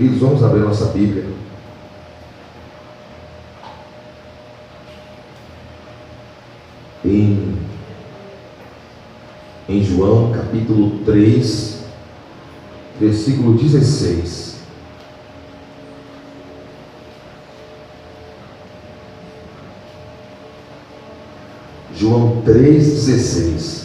Queridos, vamos abrir nossa Bíblia. Em João capítulo 3, versículo 16. João 3,16.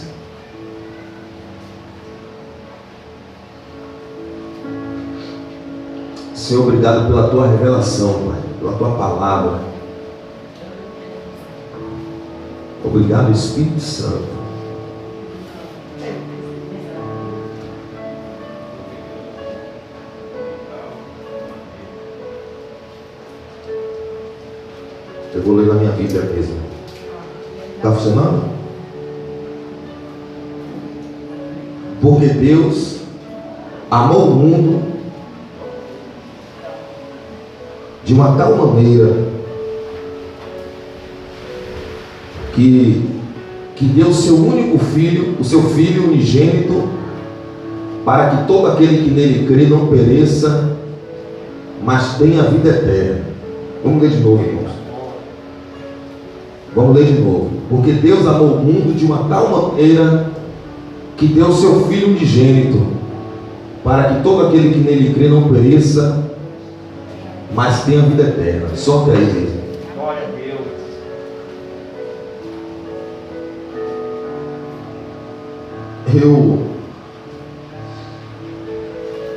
Senhor, obrigado pela tua revelação, Pai, pela tua palavra. Obrigado, Espírito Santo. Eu vou ler na minha Bíblia mesmo. Está funcionando? Porque Deus amou o mundo de uma tal maneira que deu o seu único filho, o seu filho unigênito, para que todo aquele que nele crê não pereça, mas tenha vida eterna. Vamos ler de novo, irmãos. Vamos ler de novo. Porque Deus amou o mundo de uma tal maneira que deu o seu filho unigênito, para que todo aquele que nele crê não pereça, mas tenha vida eterna. Solte aí, gente. Glória a Deus.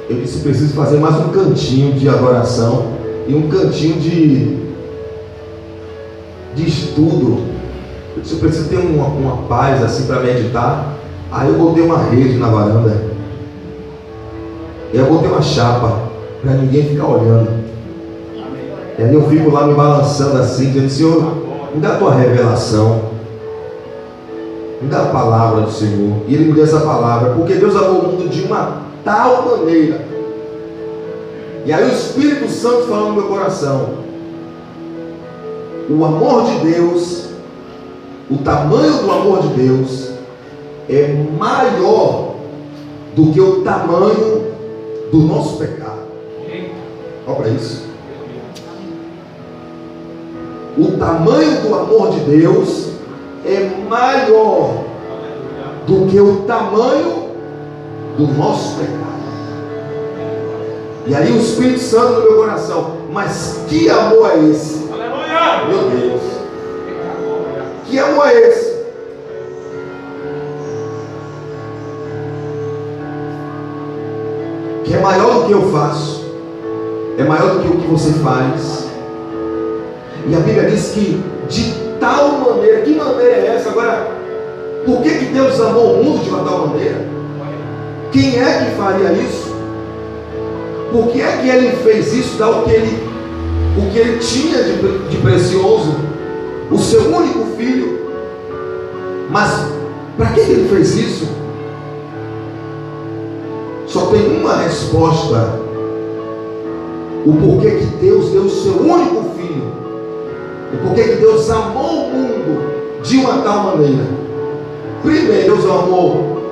Eu disse, preciso fazer mais um cantinho de adoração e um cantinho de estudo. Eu disse, eu preciso ter uma paz assim para meditar. Aí eu botei uma rede na varanda. E eu botei uma chapa para ninguém ficar olhando. E aí eu fico lá me balançando assim, dizendo, Senhor, me dá a tua revelação, me dá a palavra do Senhor. E Ele me deu essa palavra, porque Deus amou o mundo de uma tal maneira. E aí o Espírito Santo falou no meu coração: o amor de Deus, o tamanho do amor de Deus é maior do que o tamanho do nosso pecado. Olha para isso. O tamanho do amor de Deus é maior do que o tamanho do nosso pecado. E aí o Espírito Santo no meu coração: mas que amor é esse? Aleluia! Meu Deus, que amor é esse? Que é maior do que eu faço, é maior do que o que você faz. E a Bíblia diz que de tal maneira, que maneira é essa? Agora, por que Deus amou o mundo de uma tal maneira? Quem é que faria isso? Por que é que Ele fez isso? Dar o que Ele tinha de precioso, o seu único filho. Mas para que Ele fez isso? Só tem uma resposta: o porquê que Deus deu o seu único filho. E por que Deus amou o mundo de uma tal maneira? Primeiro, Deus amou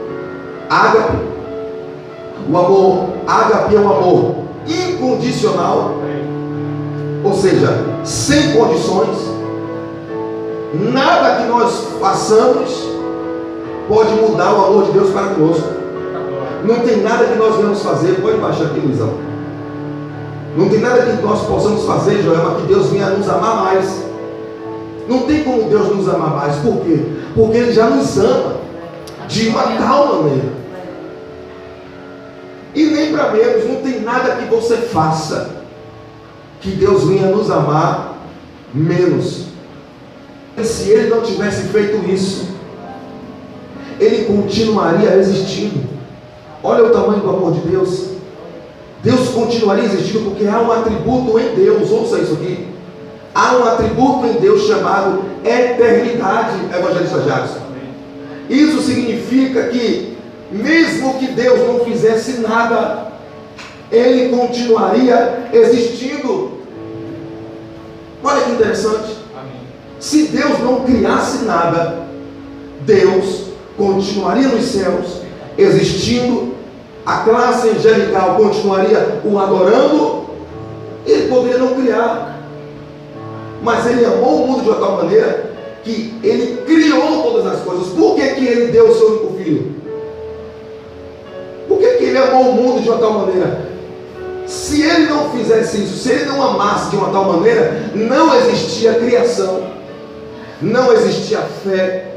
ágape. O amor ágape é um amor incondicional, ou seja, sem condições. Nada que nós façamos pode mudar o amor de Deus para conosco. Não tem nada que nós venhamos fazer. Pode baixar aqui, Luizão. Não tem nada que nós possamos fazer, Joelma, que Deus venha nos amar mais. Não tem como Deus nos amar mais. Por quê? Porque Ele já nos ama de uma tal maneira. E nem para menos, não tem nada que você faça que Deus venha nos amar menos. E se Ele não tivesse feito isso, Ele continuaria existindo. Olha o tamanho do amor de Deus. Deus continuaria existindo porque há um atributo em Deus. Ouça isso aqui. Há um atributo em Deus chamado eternidade, evangelista Jackson. Isso significa que mesmo que Deus não fizesse nada, Ele continuaria existindo. Olha que interessante. Se Deus não criasse nada, Deus continuaria nos céus existindo, a classe angelical continuaria o adorando, Ele poderia não criar, mas Ele amou o mundo de uma tal maneira que Ele criou todas as coisas. Por que Ele deu o seu único filho? Por que Ele amou o mundo de uma tal maneira? Se Ele não fizesse isso, se Ele não amasse de uma tal maneira, não existia criação, não existia fé,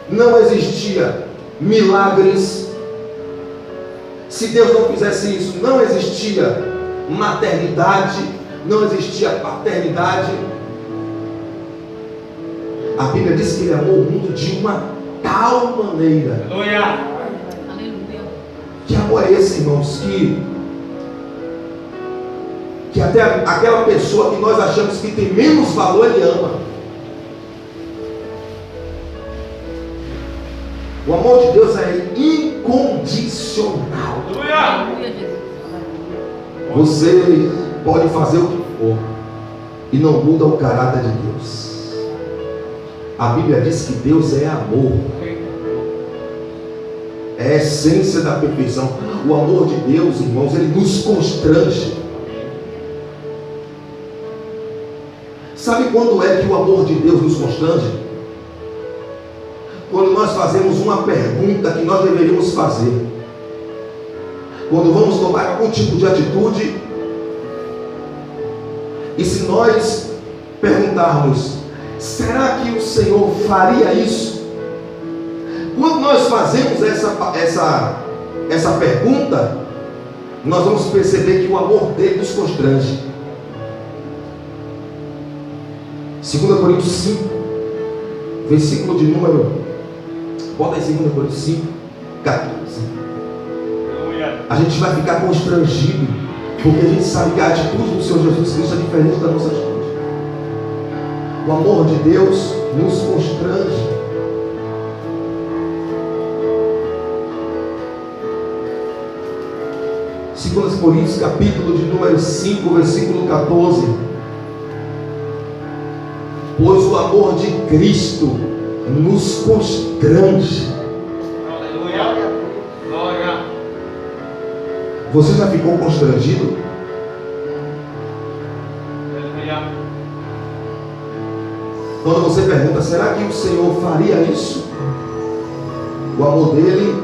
não existia milagres. Se Deus não fizesse isso, não existia maternidade, não existia paternidade. A Bíblia diz que Ele amou o mundo de uma tal maneira. Aleluia. Que amor é esse, irmãos? Que até aquela pessoa que nós achamos que tem menos valor, Ele ama. O amor de Deus é incondicional. Você pode fazer o que for e não muda o caráter de Deus. A Bíblia diz que Deus é amor. É a essência da perfeição. O amor de Deus, irmãos, Ele nos constrange. Sabe quando é que o amor de Deus nos constrange? Quando nós fazemos uma pergunta que nós deveríamos fazer. Quando vamos tomar algum tipo de atitude, e se nós perguntarmos, será que o Senhor faria isso? Quando nós fazemos essa pergunta, nós vamos perceber que o amor dele nos constrange. 2 Coríntios 5, versículo de número, bota em 2 Coríntios 5, 14. A gente vai ficar constrangido, porque a gente sabe que a atitude do Senhor Jesus Cristo é diferente da nossa atitude. O amor de Deus nos constrange. Segundo Coríntios, capítulo de número 5, versículo 14. Pois o amor de Cristo nos constrange. Aleluia. Glória. Você já ficou constrangido? Aleluia. Quando você pergunta, será que o Senhor faria isso? O amor dele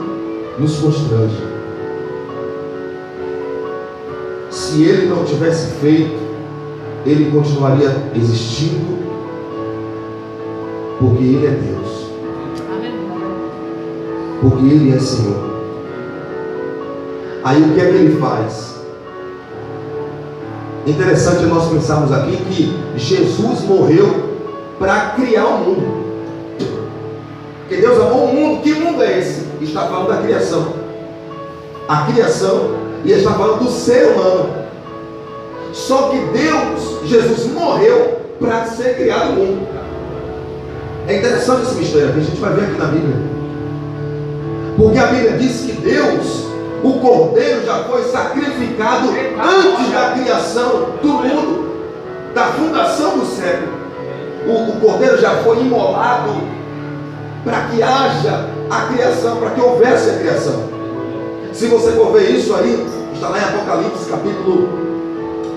nos constrange. Se ele não tivesse feito, ele continuaria existindo, porque ele é Deus, porque ele é Senhor. Aí o que é que ele faz? Interessante nós pensarmos aqui que Jesus morreu para criar o mundo. Porque Deus amou o mundo. Que mundo é esse? Está falando da criação. A criação, e está falando do ser humano. Só que Deus, Jesus morreu para ser criado o mundo. É interessante esse mistério que a gente vai ver aqui na Bíblia. Porque a Bíblia diz que Deus, o Cordeiro, já foi sacrificado antes da criação do mundo, da fundação do século. O Cordeiro já foi imolado para que haja a criação, para que houvesse a criação. Se você for ver isso aí, está lá em Apocalipse, capítulo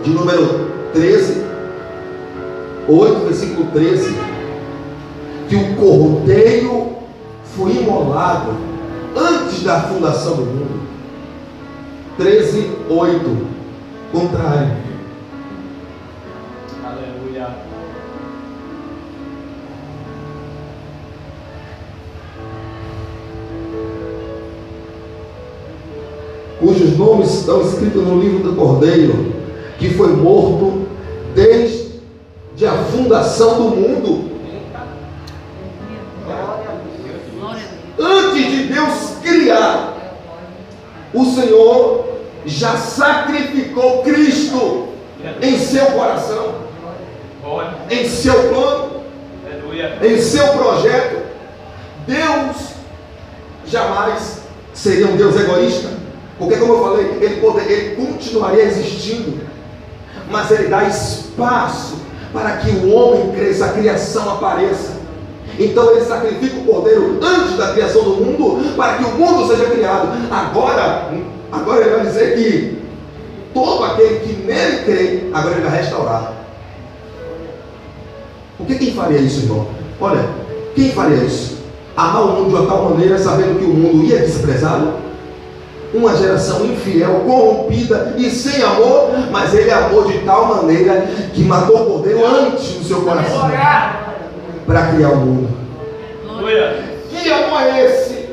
de número 13, 8, versículo 13, que o Cordeiro foi imolado antes da fundação do mundo. 13, 8, contrário. Aleluia. Cujos nomes estão escritos no livro do Cordeiro, que foi morto desde a fundação do mundo. Antes de Deus criar, o Senhor já sacrificou Cristo em seu coração, em seu plano, em seu projeto. Deus jamais seria um Deus egoísta, porque, como eu falei, ele continuaria existindo, mas ele dá espaço para que o homem cresça, a criação apareça. Então ele sacrifica o Cordeiro antes da criação do mundo, para que o mundo seja criado. Agora ele vai dizer todo aquele que nele crê, agora ele vai restaurar. Porque quem faria isso, irmão? Olha, quem faria isso? Amar o mundo de uma tal maneira, sabendo que o mundo ia desprezá-lo? Uma geração infiel, corrompida e sem amor, mas ele amou de tal maneira que matou o cordeiro antes no seu coração para criar o mundo. Que amor é esse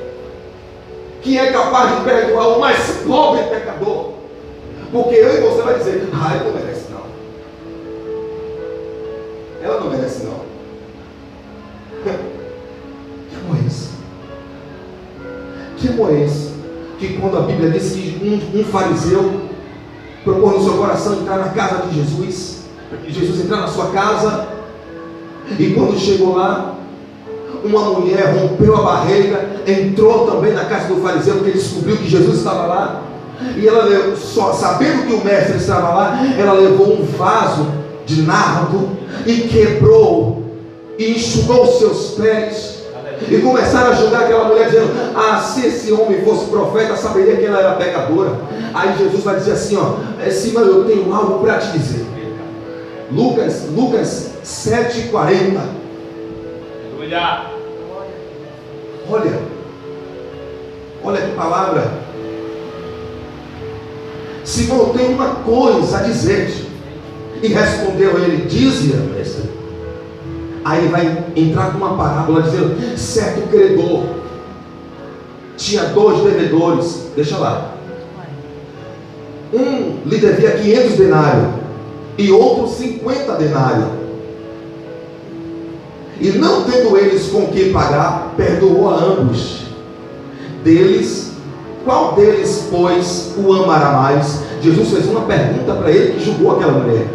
que é capaz de perdoar o mais pobre pecador? Porque eu e você vai dizer, ele não merece não. Ela não merece não. Que amor é esse? Que amor é esse? Que quando a Bíblia diz que um fariseu propôs no seu coração entrar na casa de Jesus, Jesus entrar na sua casa, e quando chegou lá, uma mulher rompeu a barreira, entrou também na casa do fariseu, porque descobriu que Jesus estava lá, e ela, só sabendo que o mestre estava lá, ela levou um vaso de nardo e quebrou e enxugou os seus pés. E começaram a julgar aquela mulher, dizendo: se esse homem fosse profeta, saberia que ela era pecadora. Aí Jesus vai dizer assim: Simão, eu tenho algo para te dizer. Lucas 7,40. Olha que palavra. Simão, eu tenho uma coisa a dizer-te. E respondeu ele: dize-a, mestre. Aí ele vai entrar com uma parábola dizendo: certo credor tinha 2 devedores. Deixa lá. Um lhe devia 500 denários e outro 50 denários. E não tendo eles com que pagar, perdoou a ambos. Qual deles, pois, o amará mais? Jesus fez uma pergunta para ele que julgou aquela mulher.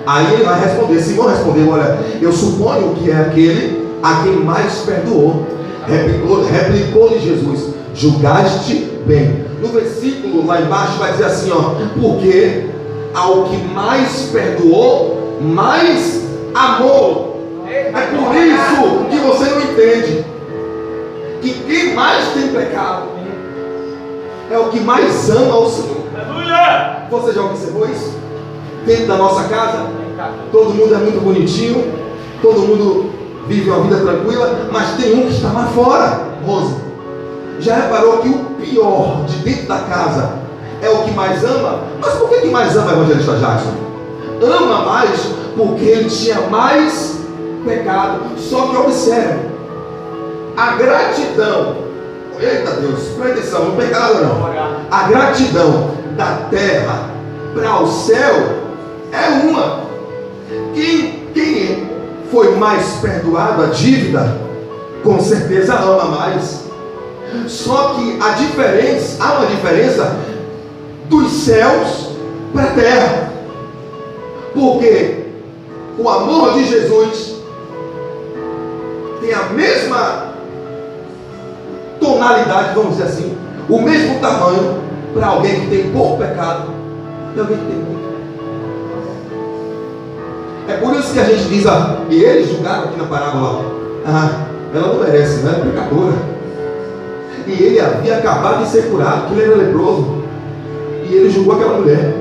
Aí ele vai responder. Simão respondeu: olha, eu suponho que é aquele a quem mais perdoou. Replicou-lhe Jesus: julgaste bem. No versículo lá embaixo vai dizer assim, porque ao que mais perdoou, mais amou. É por isso que você não entende que quem mais tem pecado é o que mais ama o Senhor. Você já observou isso? Dentro da nossa casa, todo mundo é muito bonitinho, todo mundo vive uma vida tranquila, mas tem um que está lá fora. Rose, já reparou que o pior de dentro da casa é o que mais ama? Mas por que mais ama, evangelista Jackson? Ama mais porque ele tinha mais pecado. Só que observe, a gratidão, eita Deus, presta atenção, não pecado não, a gratidão da terra para o céu é uma. Quem foi mais perdoado a dívida, com certeza ama mais. Só que há uma diferença dos céus para a terra, porque o amor de Jesus tem a mesma tonalidade, vamos dizer assim, o mesmo tamanho para alguém que tem pouco pecado e alguém que tem muito. É por isso que a gente diz, e eles julgaram aqui na parábola, ela não merece, não é pecadora. E ele havia acabado de ser curado, que ele era leproso, e ele julgou aquela mulher.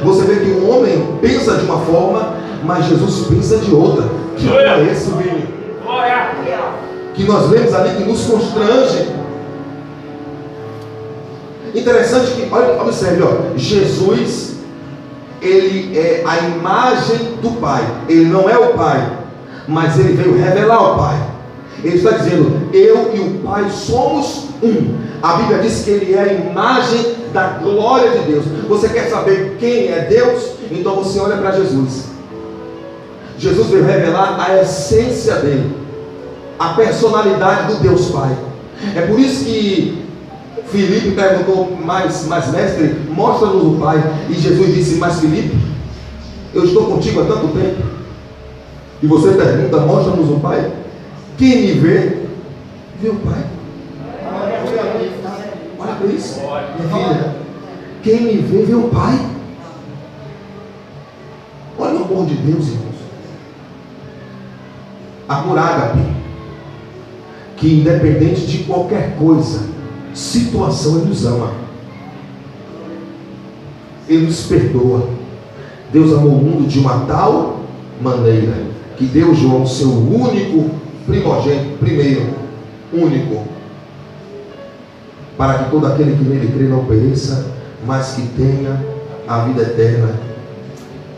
Você vê que o homem pensa de uma forma, mas Jesus pensa de outra. Que é esse, Vini? Que nós vemos ali, que nos constrange. Interessante que, observe, Jesus, ele é a imagem do Pai. Ele não é o Pai, mas ele veio revelar o Pai. Ele está dizendo: eu e o Pai somos um. A Bíblia diz que ele é a imagem da glória de Deus. Você quer saber quem é Deus? Então você olha para Jesus. Jesus veio revelar a essência dele, a personalidade do Deus Pai. É por isso que Filipe perguntou: mas mestre, mostra-nos o Pai. E Jesus disse: mas Filipe, eu estou contigo há tanto tempo, e você pergunta: mostra-nos o Pai? Quem me vê, vê o Pai. Olha para isso, minha filha. Quem me vê, vê o Pai. Olha o amor de Deus, irmãos. Amor ágape, que independente de qualquer coisa, situação, ele nos ama. Ele nos perdoa. Deus amou o mundo de uma tal maneira que deu João, seu único primogênito, primeiro, único, para que todo aquele que nele crê não pereça, mas que tenha a vida eterna.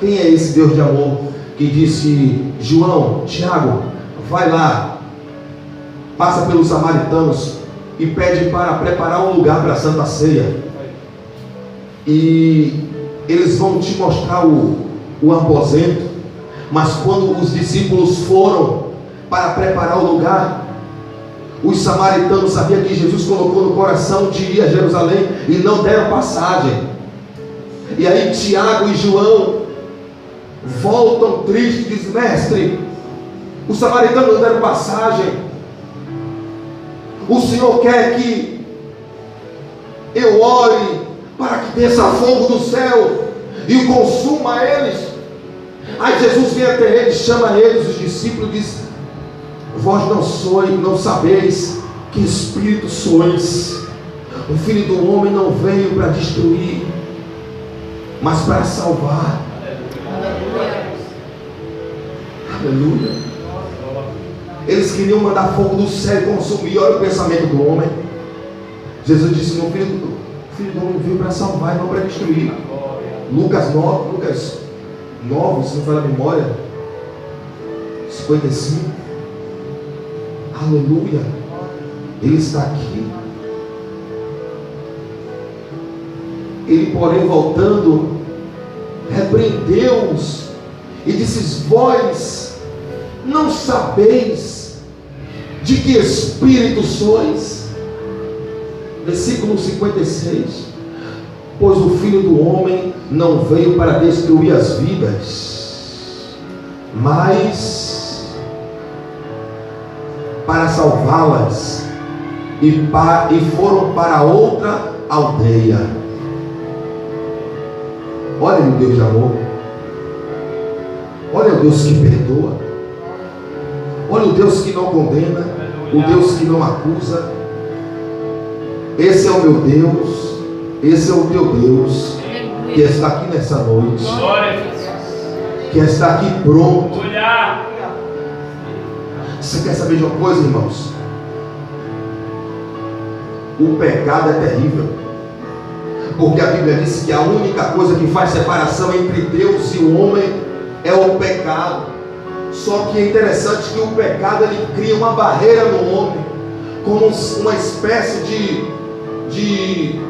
Quem é esse Deus de amor que disse: João, Tiago, vai lá, passa pelos samaritanos e pede para preparar um lugar para a Santa Ceia, e eles vão te mostrar o aposento. Mas quando os discípulos foram para preparar o lugar, os samaritanos sabiam que Jesus colocou no coração de ir a Jerusalém e não deram passagem. E aí Tiago e João voltam tristes e dizem: mestre, os samaritanos não deram passagem, o Senhor quer que eu ore para que desça fogo do céu e o consuma eles. Aí Jesus vem até eles, chama eles, os discípulos, e diz: vós não sabeis que espírito sois. O Filho do Homem não veio para destruir, mas para salvar. Aleluia. Eles queriam mandar fogo do céu e consumir. Olha o pensamento do homem. Jesus disse: meu filho do homem veio para salvar e não para destruir. Lucas 9, se não for a memória, 55. Aleluia. Ele está aqui. Ele, porém, voltando, repreendeu-os e disse: vós não sabeis de que espírito sois? Versículo 56. Pois o Filho do Homem não veio para destruir as vidas, mas para salvá-las. E foram para outra aldeia. Olha o Deus de amor. Olha o Deus que perdoa. Olha o Deus que não condena. O Deus que não acusa. Esse é o meu Deus. Esse é o teu Deus, que está aqui nessa noite, que está aqui pronto. Você quer saber de uma coisa, irmãos? O pecado é terrível, porque a Bíblia diz que a única coisa que faz separação entre Deus e o homem é o pecado. Só que é interessante que o pecado, ele cria uma barreira no homem, como uma espécie de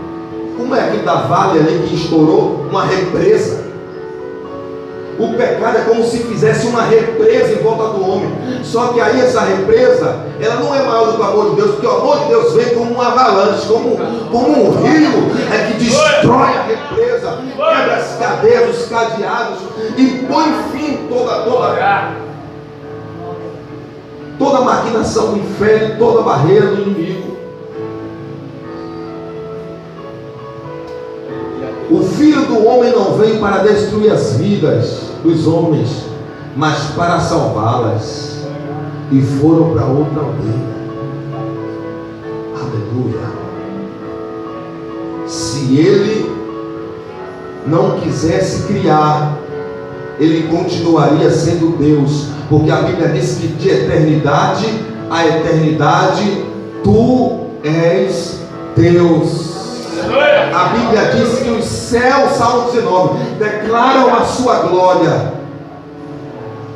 como é aquele da Vale ali que estourou? Uma represa. O pecado é como se fizesse uma represa em volta do homem. Só que aí essa represa, ela não é maior do que o amor de Deus, porque o amor de Deus vem como uma avalanche, como um rio, é que destrói a represa, quebra as cadeias, os cadeados e põe fim toda maquinação do inferno, toda barreira do inimigo. O Filho do Homem não veio para destruir as vidas dos homens, mas para salvá-las. E foram para outra aldeia. Aleluia. Se ele não quisesse criar, ele continuaria sendo Deus, porque a Bíblia diz que de eternidade a eternidade tu és Deus. A Bíblia diz que os céus, Salmo 19, declaram a sua glória,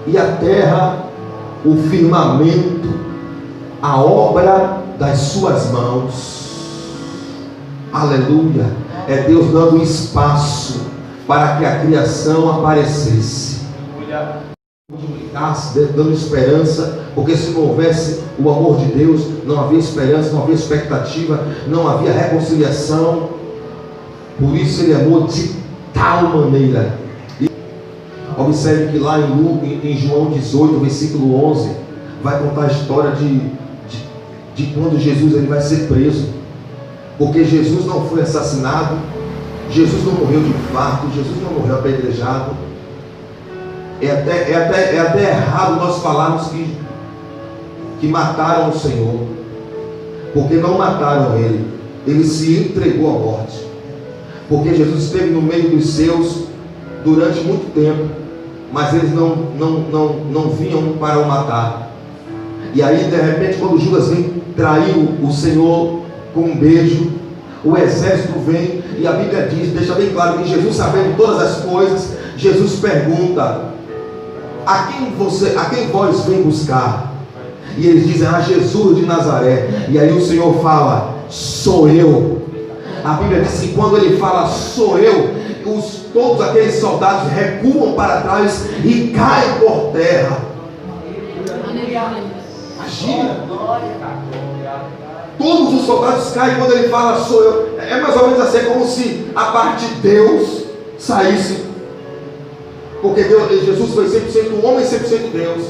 e a terra, o firmamento, a obra das suas mãos. Aleluia. É Deus dando espaço para que a criação aparecesse, dando esperança, porque se não houvesse o amor de Deus, não havia esperança, não havia expectativa, não havia reconciliação. Por isso ele amou de tal maneira. E observe que lá em João 18, versículo 11, vai contar a história de quando Jesus ele vai ser preso, porque Jesus não foi assassinado, Jesus não morreu de infarto, Jesus não morreu apedrejado. É até errado nós falarmos que mataram o Senhor, porque não mataram ele, ele se entregou à morte. porque Jesus esteve no meio dos seus durante muito tempo, mas eles não vinham para o matar. E aí de repente, quando Judas vem trair o Senhor com um beijo, o exército vem, e a Bíblia diz, deixa bem claro que Jesus, sabendo todas as coisas, Jesus pergunta: a quem vós vem buscar? E eles dizem: a Jesus de Nazaré. E aí o Senhor fala: sou eu. A Bíblia diz que quando ele fala sou eu, todos aqueles soldados recuam para trás e caem por terra. Imagina, todos os soldados caem quando ele fala sou eu. É mais ou menos assim, é como se a parte de Deus saísse, porque Jesus foi 100% homem e 100% Deus.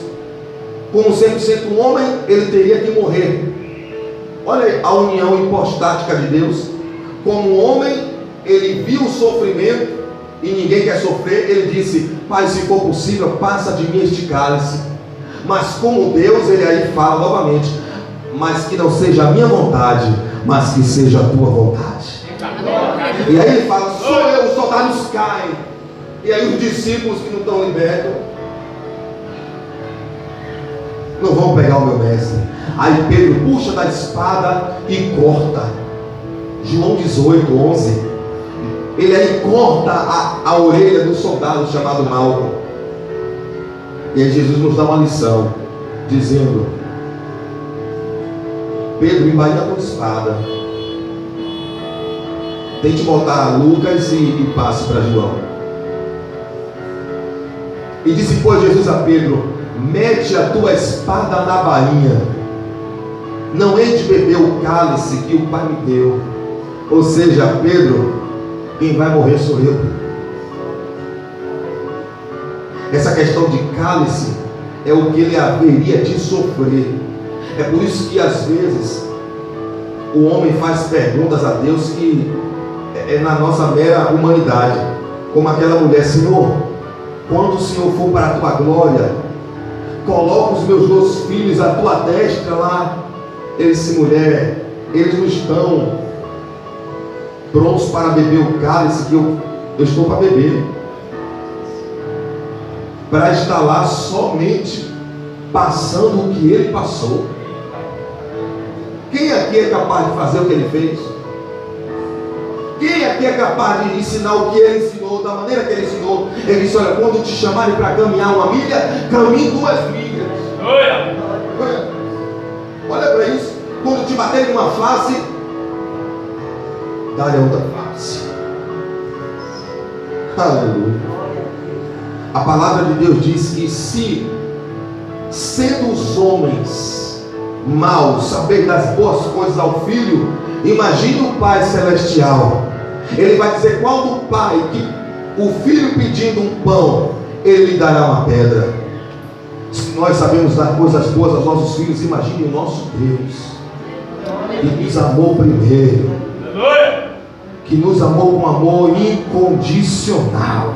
Como 100% homem, ele teria que morrer. Olha a união hipostática de Deus. Como homem, ele viu o sofrimento e ninguém quer sofrer. Ele disse: Pai, se for possível, passa de mim este cálice. Mas como Deus, ele aí fala novamente: mas que não seja a minha vontade, mas que seja a tua vontade. E aí ele fala: sou eu. Os soldados caem. E aí os discípulos que não estão libertos não vão pegar o meu mestre. Aí Pedro puxa da espada e corta. João 18, 11. Ele aí corta a orelha do soldado chamado Malco. E aí Jesus nos dá uma lição, dizendo: Pedro, embainha com espada. Tente botar Lucas e passe para João. E disse, pois, Jesus a Pedro: mete a tua espada na bainha, não hei de beber o cálice que o Pai me deu. Ou seja, Pedro, quem vai morrer sou eu. Essa questão de cálice é o que ele haveria de sofrer. É por isso que às vezes o homem faz perguntas a Deus que é na nossa mera humanidade, como aquela mulher: Senhor, quando o Senhor for para a tua glória, coloca os meus 2 filhos à tua destra lá. Ele disse: mulher, eles não estão prontos para beber o cálice que eu estou para beber, para estar lá somente passando o que ele passou. Quem aqui é capaz de fazer o que ele fez? Quem aqui é capaz de ensinar o que ele ensinou, da maneira que ele ensinou? Ele disse: olha, quando te chamarem para caminhar 1 milha, caminhe 2 milhas. Olha para isso. Quando te baterem uma face, dá-lhe a outra face. Aleluia. A palavra de Deus diz que se, sendo os homens maus, saber das boas coisas ao filho, imagine o Pai Celestial. Ele vai dizer: quando o pai, que o filho pedindo um pão, ele lhe dará uma pedra. Se nós sabemos dar coisas boas aos nossos filhos, imagine o nosso Deus, que nos amou primeiro, que nos amou com amor incondicional.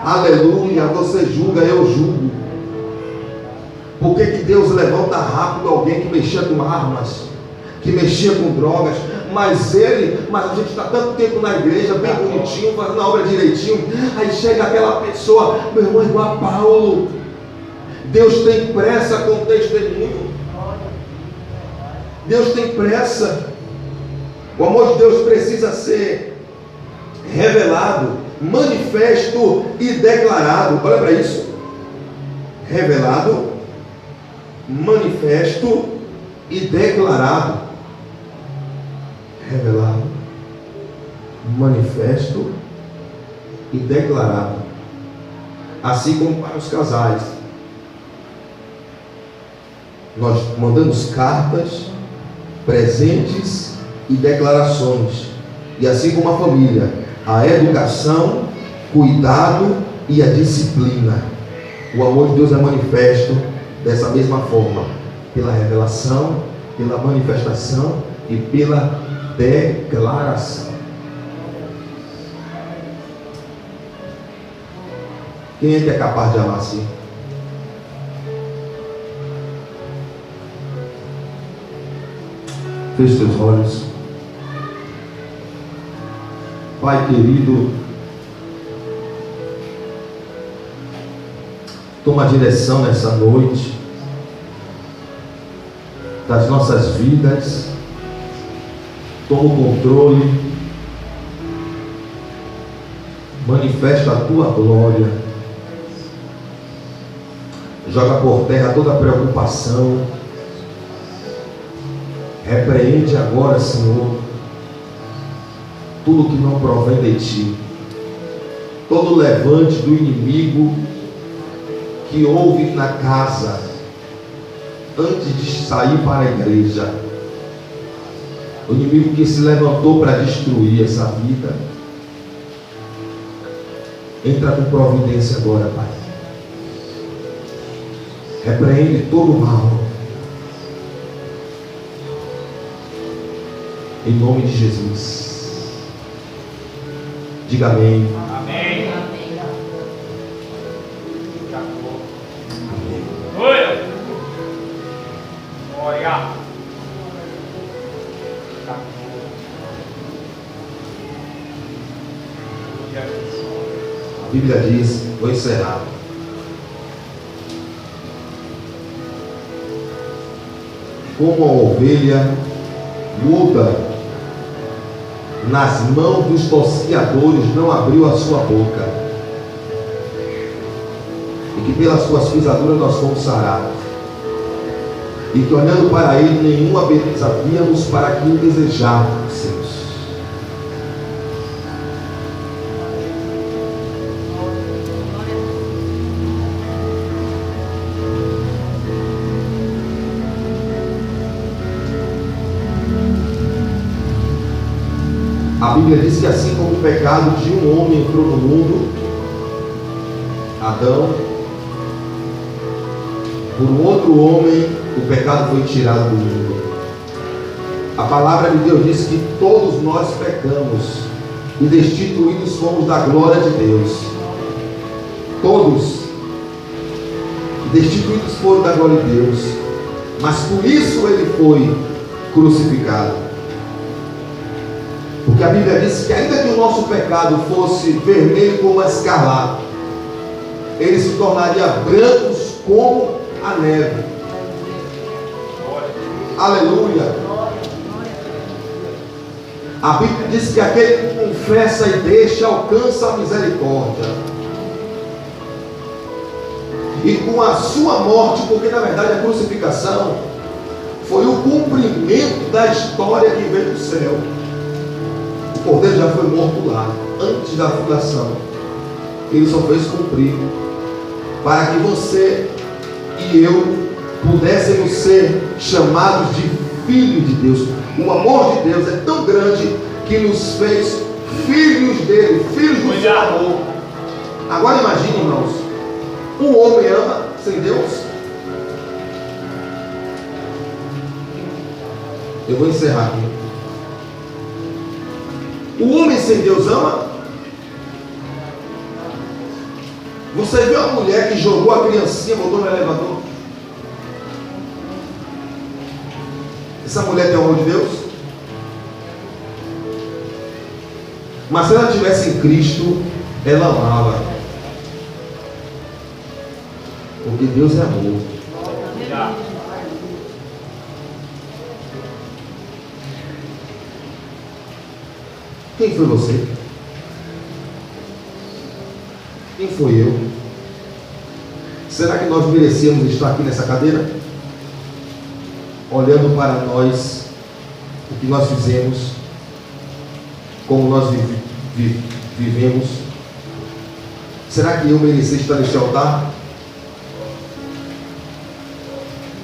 Aleluia. Você julga, eu julgo. Por que Deus levanta rápido alguém que mexia com armas, que mexia com drogas? Mas a gente está tanto tempo na igreja, bem bonitinho, fazendo a obra direitinho. Aí chega aquela pessoa, meu irmão, igual a Paulo. Deus tem pressa com o testemunho. Deus tem pressa. O amor de Deus precisa ser revelado, manifesto e declarado. Olha para isso. Revelado, manifesto e declarado. Revelado, manifesto e declarado. Assim como para os casais, nós mandamos cartas, presentes e declarações. E assim como a família, a educação, cuidado e a disciplina. O amor de Deus é manifesto dessa mesma forma, pela revelação, pela manifestação e pela declaração. Quem é que é capaz de amar assim? Feche seus olhos. Pai querido, toma a direção nessa noite das nossas vidas, toma o controle, manifesta a tua glória, joga por terra toda preocupação, repreende agora, Senhor, tudo que não provém de ti, todo levante do inimigo que houve na casa antes de sair para a igreja, o inimigo que se levantou para destruir essa vida, entra com providência agora, Pai. Repreende todo o mal, em nome de Jesus. Diga amém. Amém. Amém. Glória. Glória. A Bíblia diz, vou encerrar. Como a ovelha muda nas mãos dos tosquiadores, não abriu a sua boca, e que pelas suas pisaduras nós fomos sarados, e que olhando para ele nenhuma beleza víamos para que o desejávamos. A Bíblia diz que assim como o pecado de um homem entrou no mundo, Adão, por um outro homem o pecado foi tirado do mundo. A palavra de Deus diz que todos nós pecamos e destituídos fomos da glória de Deus. Todos destituídos foram da glória de Deus, mas por isso ele foi crucificado. Porque a Bíblia diz que ainda que o nosso pecado fosse vermelho como a escarlate, ele se tornaria brancos como a neve. Aleluia. A Bíblia diz que aquele que confessa e deixa alcança a misericórdia. E com a sua morte, porque na verdade a crucificação foi o cumprimento da história que veio do céu. O Cordeiro já foi morto lá, antes da fundação. Ele só fez cumprir, para que você e eu pudéssemos ser chamados de filhos de Deus. O amor de Deus é tão grande que nos fez filhos dele, filhos do seu amor. Agora imagine, irmãos, um homem ama sem Deus? Eu vou encerrar aqui. O homem sem Deus ama? Você viu a mulher que jogou a criancinha, botou no elevador? Essa mulher tem o amor de Deus? Mas se ela estivesse em Cristo, ela amava. Porque Deus é amor. Quem foi você? Quem foi eu? Será que nós merecíamos estar aqui nessa cadeira? Olhando para nós, o que nós fizemos, como nós vivemos. Será que eu merecia estar nesse altar?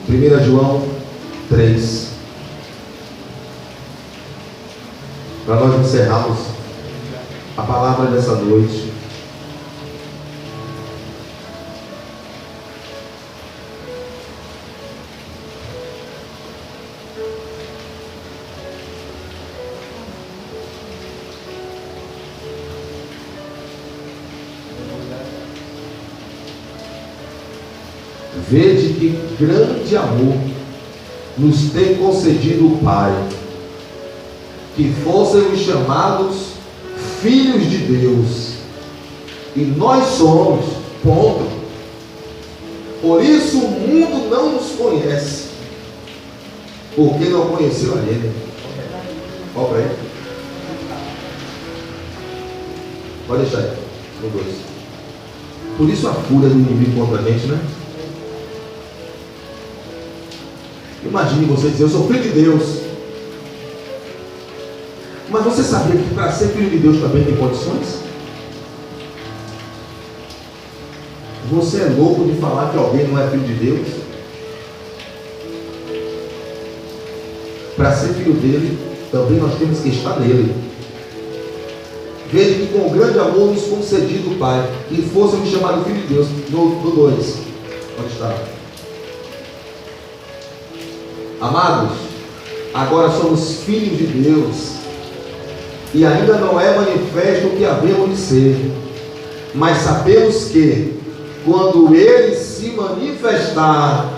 1 João 3. Para nós encerrarmos a palavra dessa noite. Vede que grande amor nos tem concedido o Pai, que fôssemos chamados filhos de Deus. E nós somos, ponto. Por isso o mundo não nos conhece, porque não conheceu a Ele. Olha para ele. Pode deixar aí, no 2. Por isso a fúria do inimigo contra a gente, né? Imagine você dizer, eu sou filho de Deus. Mas você sabia que para ser filho de Deus também tem condições? Você é louco de falar que alguém não é filho de Deus? Para ser filho dele, também nós temos que estar nele. Veja que com grande amor nos concedido o Pai, que fôssemos chamados filho de Deus. No 2. Onde está? Amados, agora somos filhos de Deus, e ainda não é manifesto o que havemos de ser, mas sabemos que quando Ele se manifestar,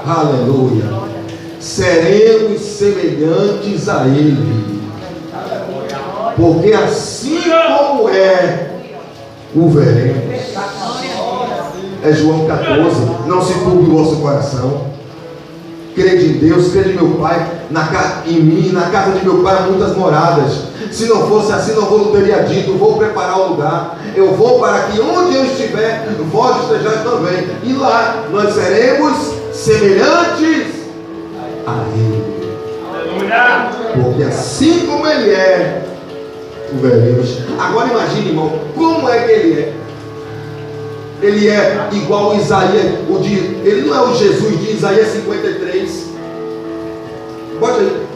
aleluia, seremos semelhantes a Ele, porque assim como é, o veremos. É João 14. Não se turbe o vosso coração. Crede em Deus, crede em meu Pai, em mim, na casa de meu Pai há muitas moradas. Se não fosse assim, não vou teria dito, vou preparar o lugar. Eu vou para que onde eu estiver, vós estejais também. E lá nós seremos semelhantes a Ele. Porque assim como Ele é, o veremos. Agora imagine, irmão, como é que Ele é. Ele é igual a Isaías, ele não é o Jesus de Isaías 53. Pode aí.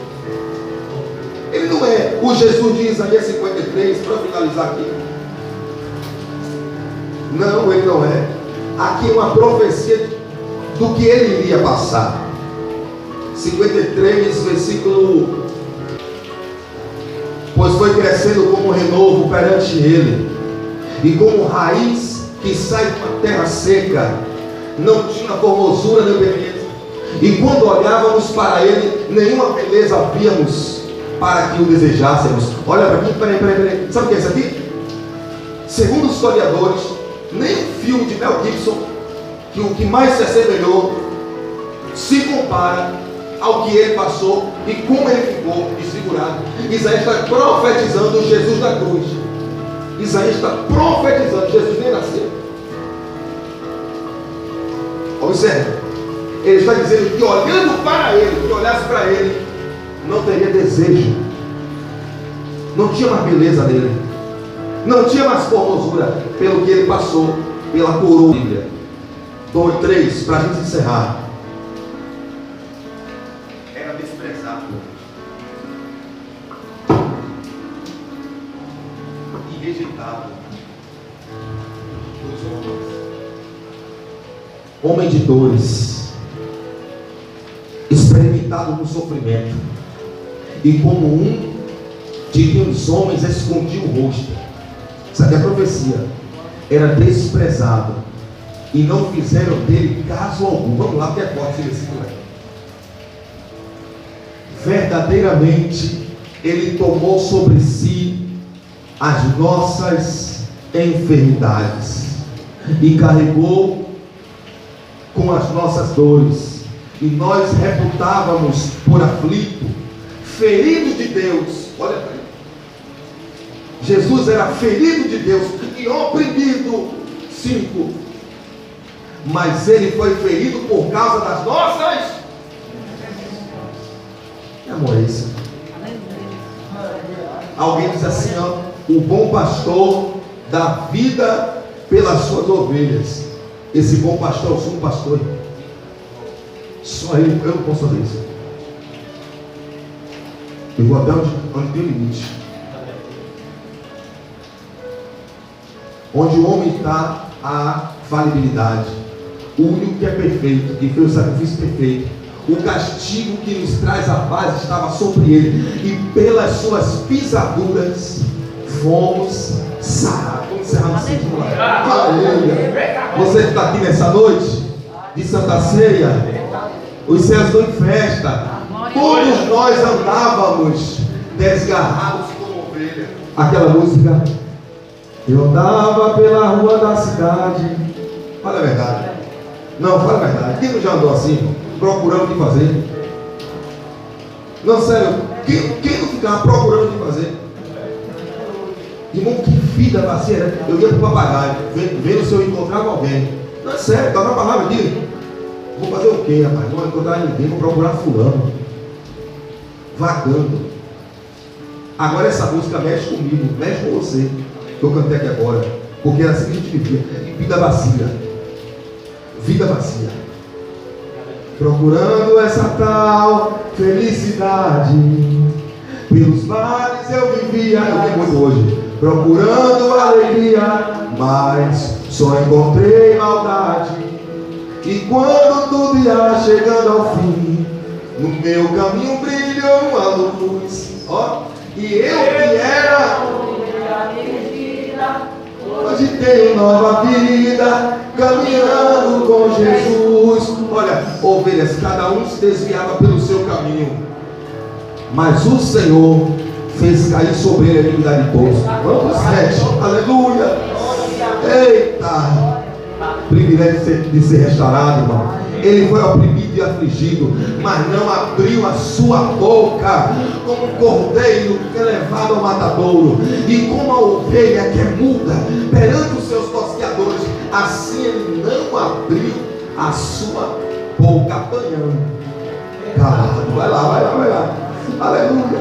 Ele não é o Jesus de Isaías 53, para finalizar aqui. Não, ele não é. Aqui é uma profecia do que ele iria passar. 53, versículo. Pois foi crescendo como renovo perante ele, e como raiz que sai de uma terra seca, não tinha formosura nem beleza, e quando olhávamos para ele, nenhuma beleza víamos para que o desejássemos. Olha para aqui, peraí, sabe o que é isso aqui? Segundo os historiadores, nem o filme de Mel Gibson, que o que mais se assemelhou, se compara ao que ele passou e como ele ficou desfigurado. Isaías está profetizando Jesus da cruz. Isaías está profetizando, Jesus nem nasceu. Observe, ele está dizendo que olhando para ele, que olhasse para ele, não teria desejo, não tinha mais beleza nele, não tinha mais formosura pelo que ele passou, pela coroa. 2, 3, para a gente encerrar. Era desprezado e rejeitado dos homens, homem de dores, experimentado no sofrimento, e como um de quem os homens escondiam o rosto. Sabe a profecia? Era desprezado e não fizeram dele caso algum. Vamos lá, que é forte esse versículo aí. Verdadeiramente ele tomou sobre si as nossas enfermidades e carregou com as nossas dores, e nós reputávamos por aflito, ferido de Deus. Olha para ele. Jesus era ferido de Deus e oprimido. 5. Mas ele foi ferido por causa das nossas. Que amor é esse? Alguém diz assim, ó: o bom pastor dá vida pelas suas ovelhas. Esse bom pastor é o sumo pastor. Só ele, eu não posso fazer isso. Eu vou até onde tem limite. Onde o homem está, há falibilidade. O único que é perfeito, que fez o sacrifício perfeito, o castigo que nos traz a paz estava sobre ele, e pelas suas pisaduras fomos sarados. Vamos encerrar no segundo lado. Aleluia. Você que está aqui nessa noite de Santa Ceia, os céus estão em festa. Todos nós andávamos desgarrados como ovelha. Aquela música, eu andava pela rua da cidade. Fala a verdade. Não, fala a verdade. Quem não já andou assim, procurando o que fazer? Não, sério, quem não ficava procurando o que fazer? Irmão, que vida vazia era. Eu ia para o papagaio, vendo se eu encontrava alguém. Não, é sério, está na palavra aqui. Vou fazer o quê, rapaz? Não vou encontrar ninguém, vou procurar fulano. Vagando. Agora essa música mexe comigo, mexe com você, que eu cantei aqui agora. Porque era assim que a gente vivia. Vida vazia. Vida vazia. Procurando essa tal felicidade. Pelos mares eu vivia. Eu vi muito hoje. Procurando alegria, mas só encontrei maldade. E quando tudo ia chegando ao fim, no meu caminho brilhou uma luz. Ó, e eu que era, hoje tenho nova vida, caminhando com Jesus. Olha, ovelhas, cada um se desviava pelo seu caminho, mas o Senhor fez cair sobre ele a iniquidade de todos. Vamos 7, aleluia. Eita, privilégio de ser restaurado, irmão. Ele foi oprimido e afligido, mas não abriu a sua boca. Como um cordeiro que é levado ao matadouro, e como a ovelha que é muda perante os seus tosqueadores, assim ele não abriu a sua boca. Apanhando, calado. Vai lá, vai lá, vai lá. Aleluia.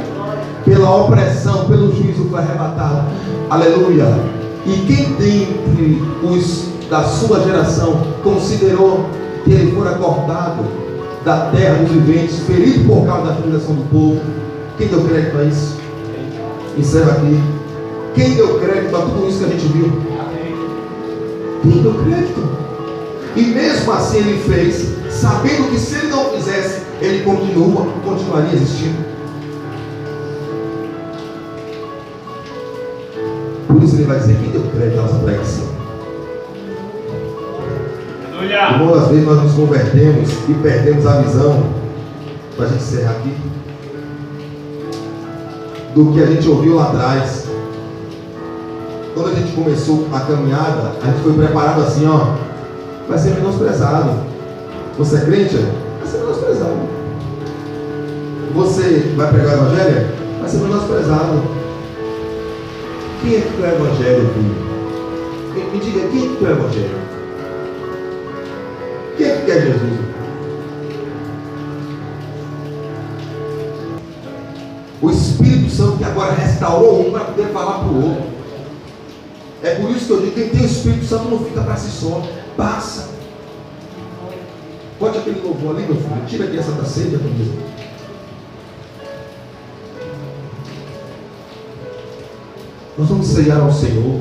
Pela opressão, pelo juízo foi arrebatado. Aleluia. E quem dentre os da sua geração considerou que ele fora cortado da terra dos viventes, ferido por causa da transgressão do povo? Quem deu crédito a isso? Encerra aqui. Quem deu crédito a tudo isso que a gente viu? Quem deu crédito? E mesmo assim ele fez, sabendo que se ele não fizesse, ele continuaria existindo. Por isso ele vai dizer: quem deu crédito a nossa pregação? Irmão, às vezes nós nos convertemos e perdemos a visão, para a gente encerrar aqui, do que a gente ouviu lá atrás. Quando a gente começou a caminhada, a gente foi preparado assim, ó, vai ser menosprezado. Você é crente? Vai ser menosprezado. Você vai pregar o evangelho? Vai ser menosprezado. Quem é que tu é o evangelho, filho? Me diga, quem é que tu é o evangelho? Quem é que quer Jesus? O Espírito Santo que agora restaurou um para poder falar para o outro. É por isso que eu digo: quem tem o Espírito Santo não fica para si só, passa. Bote aquele louvor ali, meu filho. Tira aqui essa da ceia, camisa. Nós vamos ceiar ao Senhor.